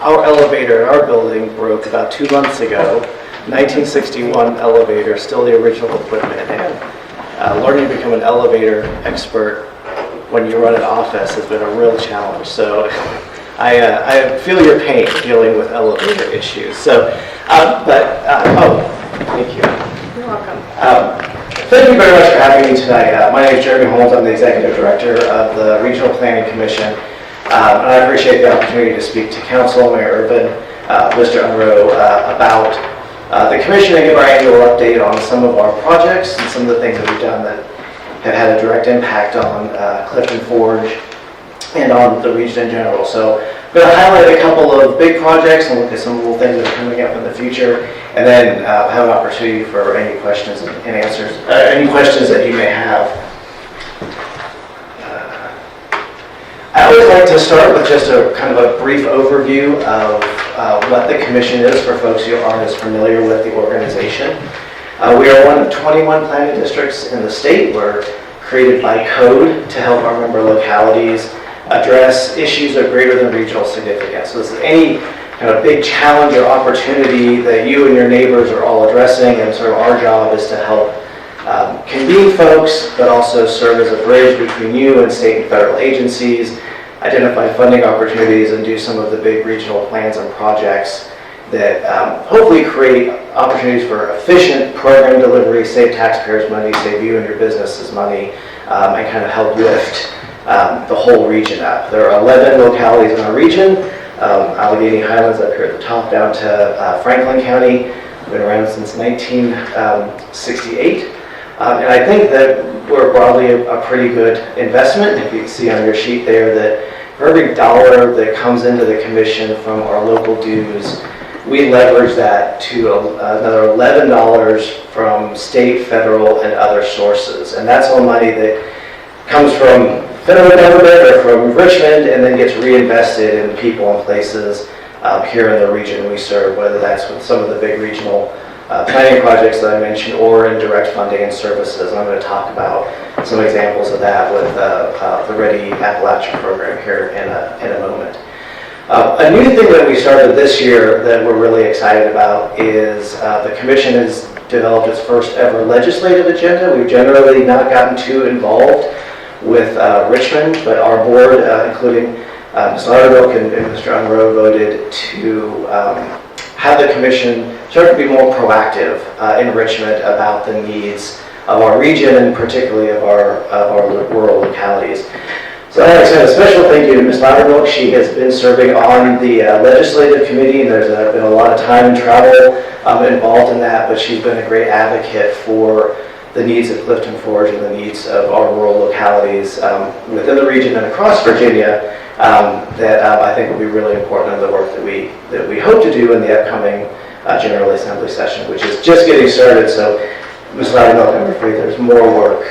Our elevator in our building broke about 2 months ago. 1961 elevator, still the original equipment. And learning to become an elevator expert when you run an office has been a real challenge. So I feel your pain dealing with elevator issues. So, thank you. You're welcome. Thank you very much for having me tonight. My name is Jeremy Holmes. I'm the Executive Director of the Regional Planning Commission. And I appreciate the opportunity to speak to Council, Mayor Urban, Mr. Unroe, about the Commission and give our annual update on some of our projects and some of the things that we've done that have had a direct impact on Clifton Forge and on the region in general. So I'm going to highlight a couple of big projects and look at some little things that are coming up in the future, and then have an opportunity for any questions and answers, any questions that you may have. I always like to start with just a kind of a brief overview of what the Commission is for folks who aren't as familiar with the organization. We are one of 21 planning districts in the state. We're created by code to help our member localities address issues of greater than regional significance. So this is any kind of big challenge or opportunity that you and your neighbors are all addressing, and sort of our job is to help convene folks, but also serve as a bridge between you and state and federal agencies, identify funding opportunities, and do some of the big regional plans and projects that hopefully create opportunities for efficient program delivery, save taxpayers money, save you and your businesses money, and kind of help lift the whole region up. There are 11 localities in our region, Allegheny Highlands up here at the top down to Franklin County. Been around since 1968. And I think that we're broadly a pretty good investment. If you can see on your sheet there that for every dollar that comes into the Commission from our local dues, we leverage that to another $11 from state, federal, and other sources. And that's all money that comes from federal government or from Richmond and then gets reinvested in people and places here in the region we serve, whether that's with some of the big regional planning projects that I mentioned or in direct funding and services. And I'm going to talk about some examples of that with the Ready Appalachia program here in a moment. A new thing that we started this year that we're really excited about is the Commission has developed its first ever legislative agenda. We've generally not gotten too involved with Richmond, but our board, including Ms. Roanoke and Mr. Unroe, voted to have the Commission start to be more proactive in Richmond about the needs of our region and particularly of our rural localities. So I'd like to send a special thank you to Ms. Roanoke. She has been serving on the legislative committee, and there's been a lot of time and travel involved in that, but she's been a great advocate for the needs of Clifton Forge and the needs of our rural localities within the region and across Virginia that I think will be really important in the work that we hope to do in the upcoming General Assembly session, which is just getting started. So, Ms. Roanoke, I'm afraid there's more work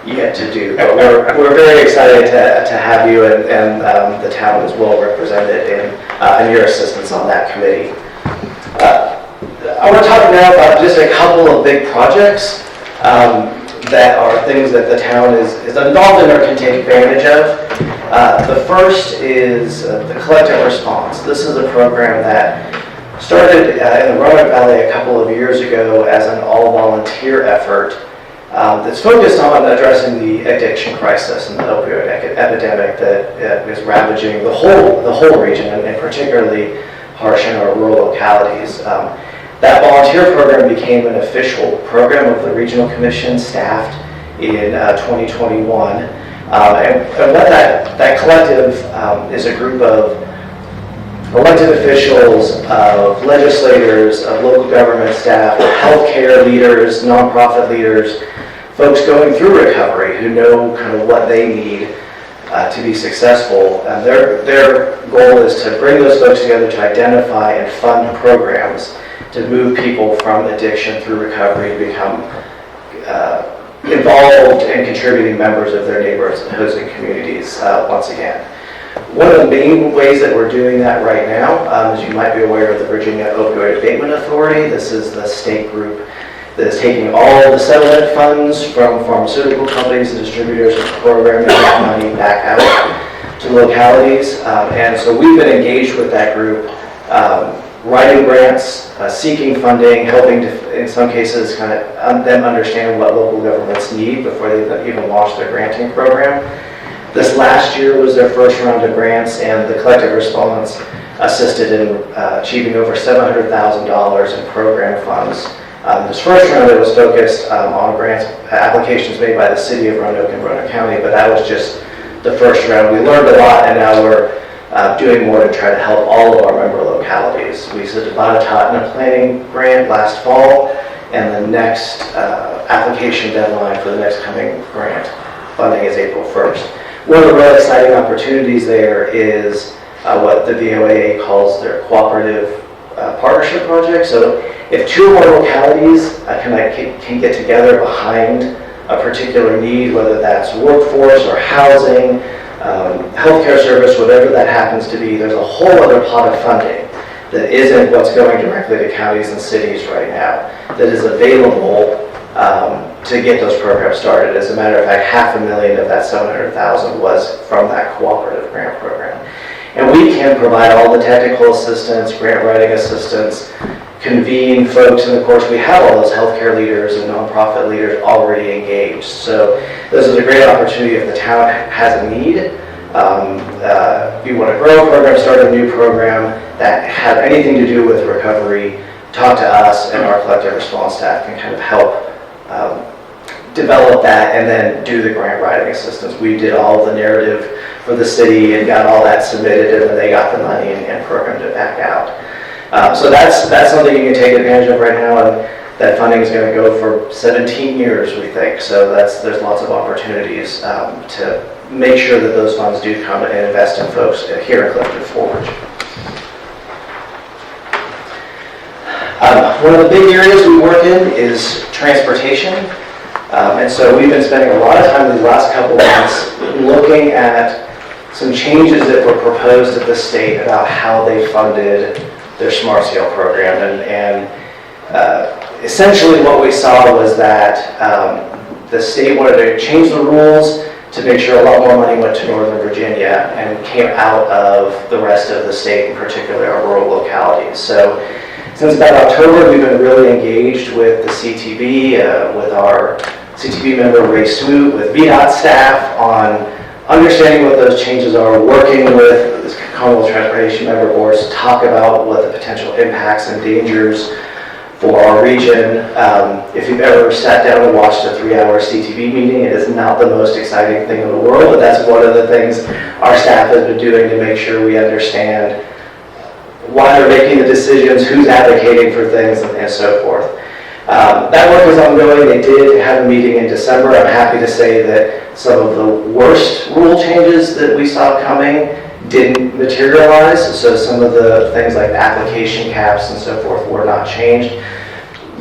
yet to do, but we're very excited to have you, and the town is well represented in your assistance on that committee. I want to talk now about just a couple of big projects that are things that the town is involved in or can take advantage of. The first is the collective response. This is a program that started in the Roanoke Valley a couple of years ago as an all-volunteer effort that's focused on addressing the addiction crisis and the opioid epidemic that is ravaging the whole region, and particularly harsh in our rural localities. That volunteer program became an official program of the Regional Commission, staffed in 2021. And what that collective is a group of elected officials, of legislators, of local government staff, healthcare leaders, nonprofit leaders, folks going through recovery who know kind of what they need to be successful. And their goal is to bring those folks together to identify and fund programs to move people from addiction through recovery to become involved and contributing members of their neighborhoods and housing communities once again. One of the main ways that we're doing that right now, as you might be aware of the Virginia Opioid Abatement Authority, this is the state group that is taking all the settlement funds from pharmaceutical companies and distributors of the program and that money back out to localities. And so we've been engaged with that group writing grants, seeking funding, helping to, in some cases, kind of them understand what local governments need before they even launch their granting program. This last year was their first round of grants, and the collective response assisted in achieving over $700,000 in program funds. This first round, it was focused on grants applications made by the city of Roanoke and Roanoke County, but that was just the first round. We learned a lot, and now we're doing more to try to help all of our member localities. We submitted about a Tottenham planning grant last fall, and the next application deadline for the next coming grant funding is April 1st. One of the really exciting opportunities there is what the VOAA calls their cooperative partnership project. So if two or more localities can get together behind a particular need, whether that's workforce or housing, healthcare service, whatever that happens to be, there's a whole other pot of funding that isn't what's going directly to counties and cities right now that is available to get those programs started. As a matter of fact, $500,000 of that $700,000 was from that cooperative grant program. And we can provide all the technical assistance, grant writing assistance, convene folks, and of course we have all those healthcare leaders and nonprofit leaders already engaged. So this is a great opportunity if the town has a need. If you want to grow a program, start a new program that have anything to do with recovery, talk to us, and our collective response staff can kind of help develop that and then do the grant writing assistance. We did all the narrative for the city and got all that submitted, and then they got the money and programmed it back out. So that's something you can take advantage of right now, and that funding is going to go for 17 years, we think. So there's lots of opportunities to make sure that those funds do come and invest in folks here in Clifton Forge. One of the big areas we work in is transportation. And so we've been spending a lot of time these last couple of months looking at some changes that were proposed at the state about how they funded their Smart Scale program. And essentially what we saw was that the state wanted to change the rules to make sure a lot more money went to Northern Virginia and came out of the rest of the state, in particular our rural localities. So since about October, we've been really engaged with the CTB, with our CTB member Ray Smoot, with VDOT staff on understanding what those changes are, working with the Commonwealth Transportation member boards to talk about what the potential impacts and dangers for our region. If you've ever sat down and watched a 3-hour CTB meeting, it is not the most exciting thing in the world, but that's one of the things our staff has been doing to make sure we understand why they're making the decisions, who's advocating for things, and so forth. That work is ongoing. They did have a meeting in December. I'm happy to say that some of the worst rule changes that we saw coming didn't materialize. So some of the things like application caps and so forth were not changed.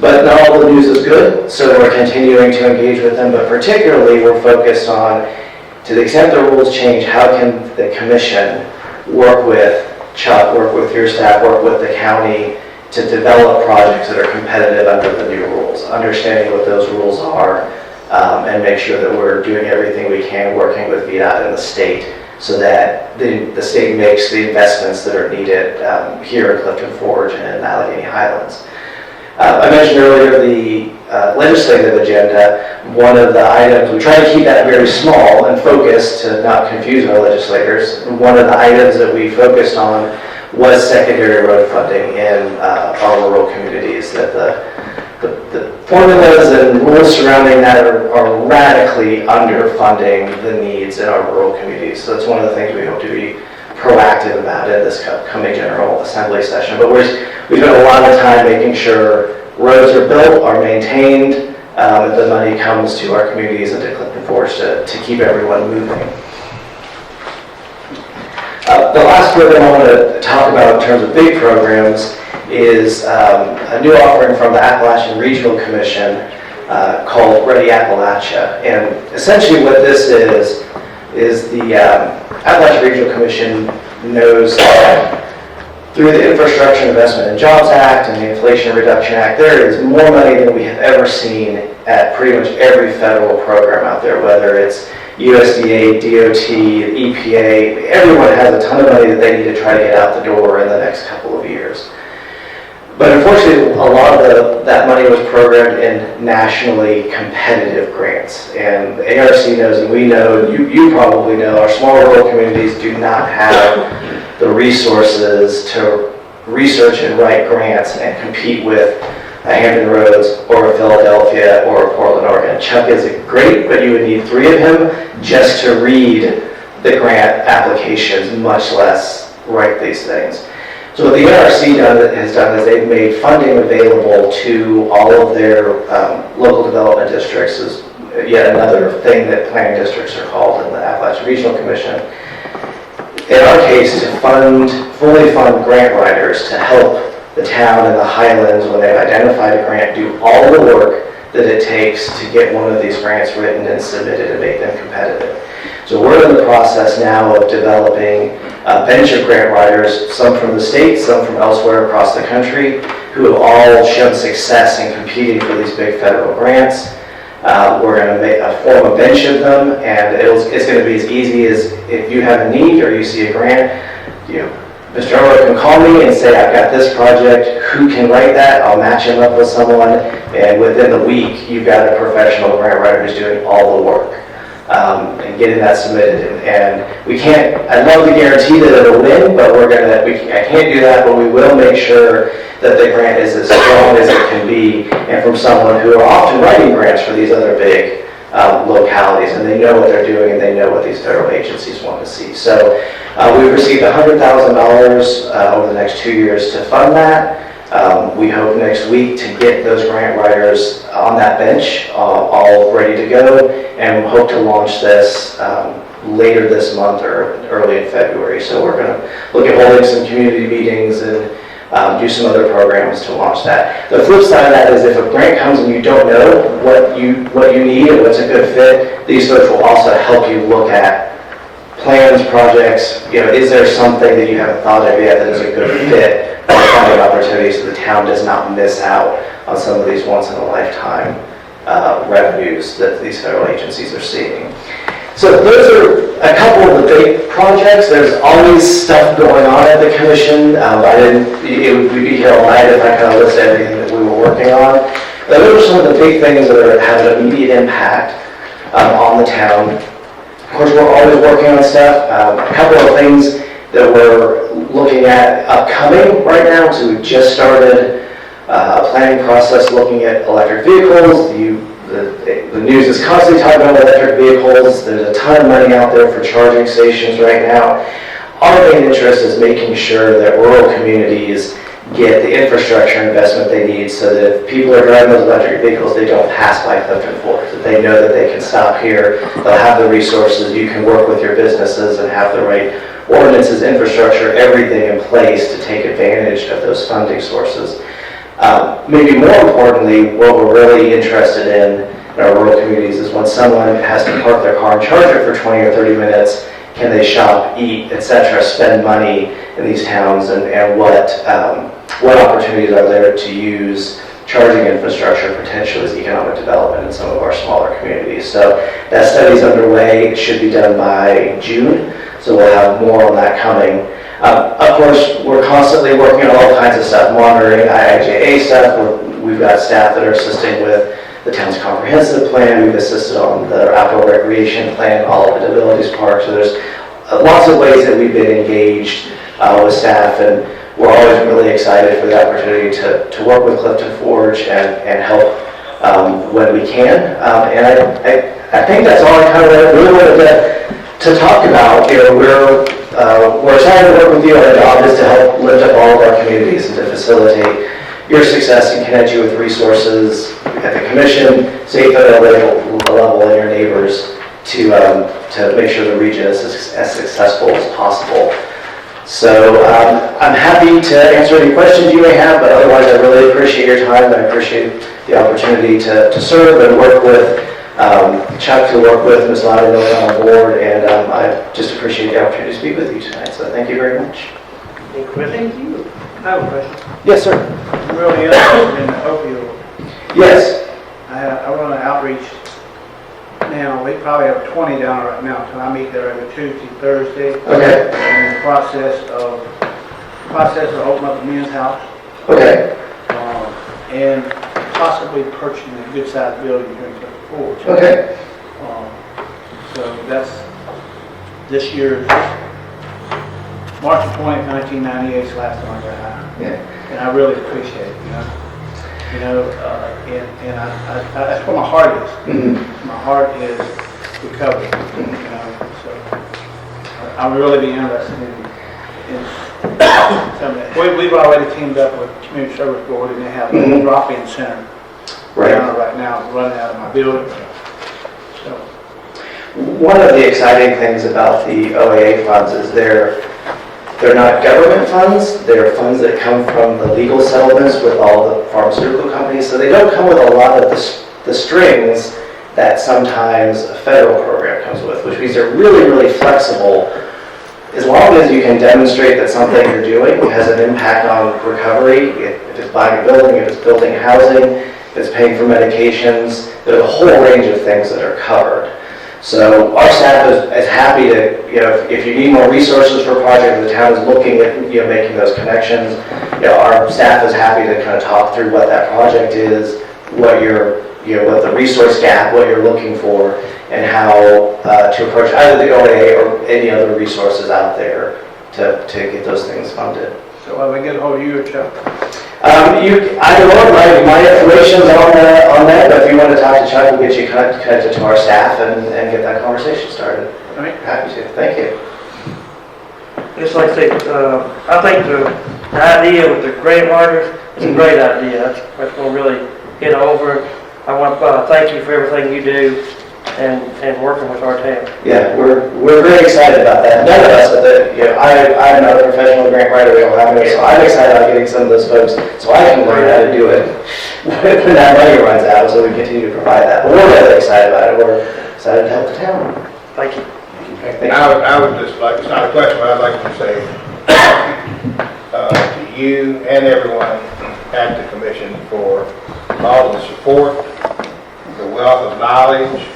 But not all the news is good, so we're continuing to engage with them. But particularly, we're focused on, to the extent the rules change, how can the commission work with Chuck, work with your staff, work with the county to develop projects that are competitive under the new rules, understanding what those rules are, and make sure that we're doing everything we can working with VDOT and the state so that the state makes the investments that are needed here in Clifton Forge and in Alleghany Highlands. I mentioned earlier the legislative agenda. One of the items, we try to keep that very small and focused to not confuse our legislators. One of the items that we focused on was secondary road funding in our rural communities, that the formulas and rules surrounding that are radically underfunding the needs in our rural communities. So that's one of the things we hope to be proactive about in this coming General Assembly session. But we spent a lot of time making sure roads are built, are maintained, that the money comes to our communities and to Clifton Forge to keep everyone moving. The last program I want to talk about in terms of big programs is a new offering from the Appalachian Regional Commission called Ready Appalachia. And essentially what this is the Appalachian Regional Commission knows that through the Infrastructure Investment and Jobs Act and the Inflation Reduction Act, there is more money than we have ever seen at pretty much every federal program out there, whether it's USDA, DOT, EPA. Everyone has a ton of money that they need to try to get out the door in the next couple of years. years. But unfortunately, a lot of that money was programmed in nationally competitive grants. And the ARC knows, and we know, you probably know, our small rural communities do not have the resources to research and write grants and compete with a Hampton Roads or a Philadelphia or a Portland, Oregon. Chuck is great, but you would need 3 of him just to read the grant applications, much less write these things. So what the ARC has done is they've made funding available to all of their local development districts, is yet another thing that planning districts are called in the Appalachian Regional Commission. In our case, to fully fund grant writers to help the town and the Highlands, when they've identified a grant, do all the work that it takes to get one of these grants written and submitted and make them competitive. So we're in the process now of developing a bench of grant writers, some from the state, some from elsewhere across the country, who have all shown success in competing for these big federal grants. We're going to form a bench of them, and it's going to be as easy as if you have a need or you see a grant, Mr. Unroe can call me and say, I've got this project, who can write that? I'll match him up with someone, and within the week, you've got a professional grant writer who's doing all the work. And getting that submitted, and I'd love to guarantee that it'll win, but I can't do that, but we will make sure that the grant is as strong as it can be, and from someone who are often writing grants for these other big localities, and they know what they're doing, and they know what these federal agencies want to see. So we've received $100,000 over the next 2 years to fund that. We hope next week to get those grant writers on that bench all ready to go, and we hope to launch this later this month or early in February. So we're going to look at holding some community meetings and do some other programs to launch that. The flip side of that is if a grant comes and you don't know what you need or what's a good fit, these folks will also help you look at plans, projects. Is there something that you haven't thought of yet that is a good fit? Funding opportunities so the town does not miss out on some of these once-in-a-lifetime revenues that these federal agencies are seeing. So those are a couple of the big projects. There's always stuff going on at the commission. We'd be here all night if I kind of list everything that we were working on. But those are some of the big things that have an immediate impact on the town. Of course, we're always working on stuff. A couple of things that we're looking at upcoming right now. So we've just started a planning process looking at electric vehicles. The news is constantly talking about electric vehicles. There's a ton of money out there for charging stations right now. Our main interest is making sure that rural communities get the infrastructure investment they need so that if people are driving those electric vehicles, they don't pass by Clifton Forge, that they know that they can stop here, they'll have the resources, you can work with your businesses and have the right ordinances, infrastructure, everything in place to take advantage of those funding sources. Maybe more importantly, what we're really interested in our rural communities is when someone has to park their car and charge it for 20 or 30 minutes, can they shop, eat, etc., spend money in these towns, and what opportunities are there to use charging infrastructure potentially as economic development in some of our smaller communities. So that study's underway. It should be done by June, so we'll have more on that coming. Of course, we're constantly working on all kinds of stuff, monitoring IIJA stuff. We've got staff that are assisting with the town's comprehensive plan. We've assisted on the outdoor recreation plan, all of the abilities parks. So there's lots of ways that we've been engaged with staff, and we're always really excited for the opportunity to work with Clifton Forge and help when we can. And I think that's all I kind of really wanted to talk about. We're excited to work with you. Our job is to help lift up all of our communities and to facilitate your success and connect you with resources at the commission, state, federal level, and your neighbors to make sure the region is as successful as possible. So I'm happy to answer any questions you may have, but otherwise I really appreciate your time. I appreciate the opportunity to serve and work with Chuck, to work with Ms. Lowry on board, and I just appreciate the opportunity to speak with you tonight. So thank you very much. Thank you. I have a question. Yes, sir. I'm really interested in the opioid. Yes. I run an outreach now. We probably have 20 down right now, so I meet there every Tuesday, Thursday. Okay. I'm in the process of process of opening up a men's house, Okay, and possibly purchasing a good-sized building here in Clifton Forge. okay. So that's this year's, March 20th, 1998 is the last time I got out. Yeah. And I really appreciate it, and that's where my heart is. Mhm. My heart is recovery, so I would really be interested in some of that. We've already teamed up with Community Service Board, and they have a drop-in center right now running out of my building. So, One of the exciting things about the OAA funds is they're not government funds, they're funds that come from the legal settlements with all the pharmaceutical companies, so they don't come with a lot of the strings that sometimes a federal program comes with, which means they're really, really flexible. As long as you can demonstrate that something you're doing has an impact on recovery, if it's buying a building, if it's building housing, if it's paying for medications, there's a whole range of things that are covered. So our staff is happy to, if you need more resources for a project, the town is looking at, making those connections. Our staff is happy to kind of talk through what that project is, what what the resource gap, what you're looking for, and how to approach either the OAA or any other resources out there to get those things funded. So I get a hold of you or Chuck? I don't know, my information's on that, but if you want to talk to Chuck, we'll get you connected to our staff and get that conversation started. All right. Happy to, thank you. Just like I say, I think the idea with the grant writers is a great idea. That's going to really hit over. I want to thank you for everything you do and working with our town. Yeah, we're very excited about that. None of us, I'm not a professional grant writer, we don't have it, so I'm excited about getting some of those folks so I can learn how to do it when that money runs out, so we continue to provide that. But we're really excited about it. We're excited to help the town. Thank you. I would just like, it's not a question, but I'd like to say to you and everyone at the commission for all of the support, the wealth of knowledge,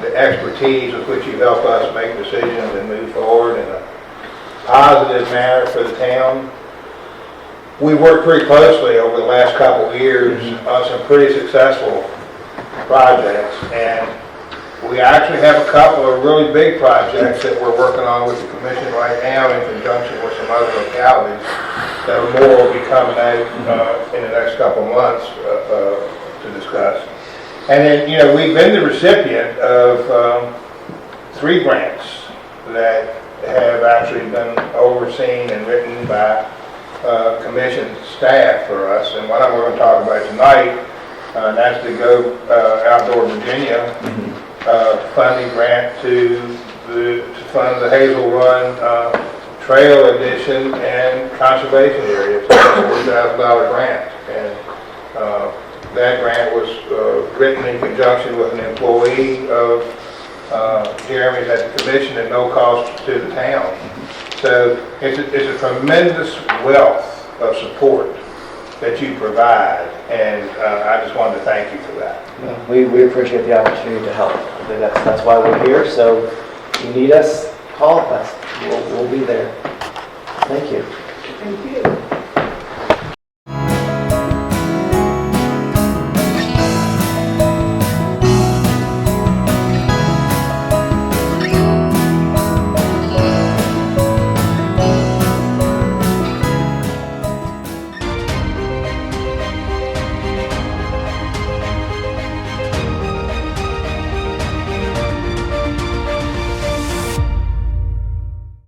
the expertise with which you help us make decisions and move forward in a positive manner for the town. We worked pretty closely over the last couple of years on some pretty successful projects, and we actually have a couple of really big projects that we're working on with the commission right now in conjunction with some other localities that more will be coming out in the next couple of months to discuss. And then, we've been the recipient of 3 grants that have actually been overseen and written by commission staff for us. And what I'm going to talk about tonight, that's the Go Outdoor Virginia funding grant to fund the Hazel Run Trail Addition and Conservation Area. It's a $40,000 grant. And that grant was written in conjunction with an employee of Jeremy's at the commission at no cost to the town. So it's a tremendous wealth of support that you provide, and I just wanted to thank you for that. We appreciate the opportunity to help. I think that's why we're here, so if you need us, call us. We'll be there. Thank you. Thank you.